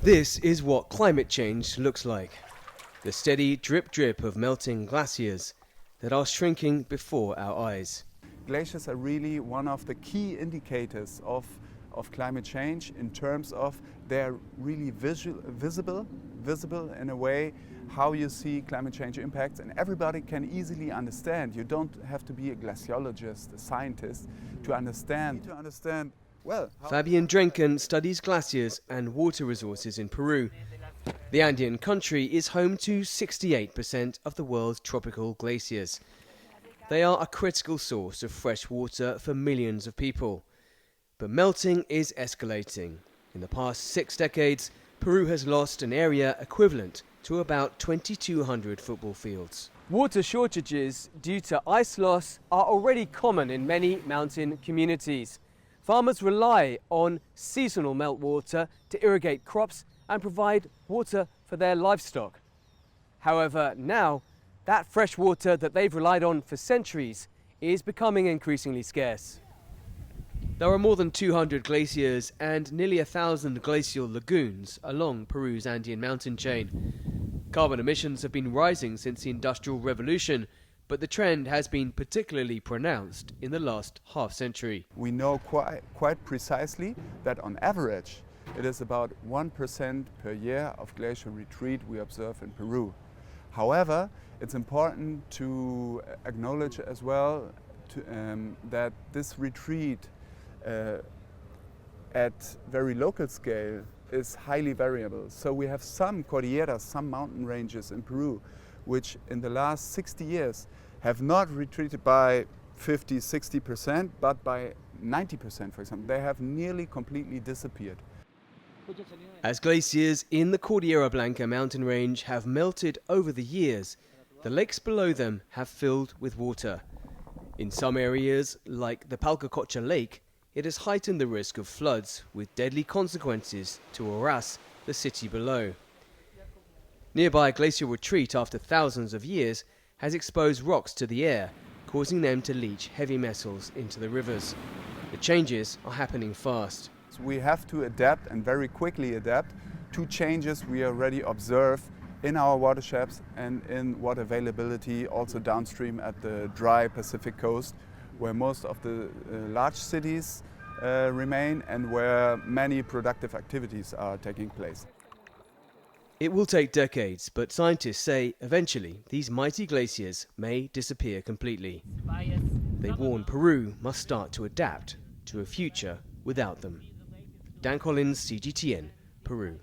This is what climate change looks like. The steady drip-drip of melting glaciers that are shrinking before our eyes. Glaciers are really one of the key indicators of climate change in terms of they're really visible in a way how you see climate change impacts, and everybody can easily understand. You don't have to be a glaciologist, a scientist to understand. Fabian Drenken studies glaciers and water resources in Peru. The Andean country is home to 68% of the world's tropical glaciers. They are a critical source of fresh water for millions of people. But melting is escalating. In the past 6 decades, Peru has lost an area equivalent to about 2,200 football fields. Water shortages due to ice loss are already common in many mountain communities. Farmers rely on seasonal meltwater to irrigate crops and provide water for their livestock. However, now, that fresh water that they've relied on for centuries is becoming increasingly scarce. There are more than 200 glaciers and nearly 1,000 glacial lagoons along Peru's Andean mountain chain. Carbon emissions have been rising since the Industrial Revolution, but the trend has been particularly pronounced in the last half-century. We know quite precisely that on average it is about 1% per year of glacial retreat we observe in Peru. However, it's important to acknowledge as well that this retreat at very local scale is highly variable. So we have some cordilleras, some mountain ranges in Peru, which in the last 60 years have not retreated by 50–60%, but by 90%, for example. They have nearly completely disappeared. As glaciers in the Cordillera Blanca mountain range have melted over the years, the lakes below them have filled with water. In some areas, like the Palcacocha Lake, it has heightened the risk of floods with deadly consequences to Huaraz, the city below. Nearby glacial retreat after thousands of years has exposed rocks to the air, causing them to leach heavy metals into the rivers. The changes are happening fast. So we have to adapt, and very quickly adapt, to changes we already observe in our watersheds and in water availability also downstream at the dry Pacific coast, where most of the large cities remain and where many productive activities are taking place. It will take decades, but scientists say eventually these mighty glaciers may disappear completely. They warn Peru must start to adapt to a future without them. Dan Collyns, CGTN, Peru.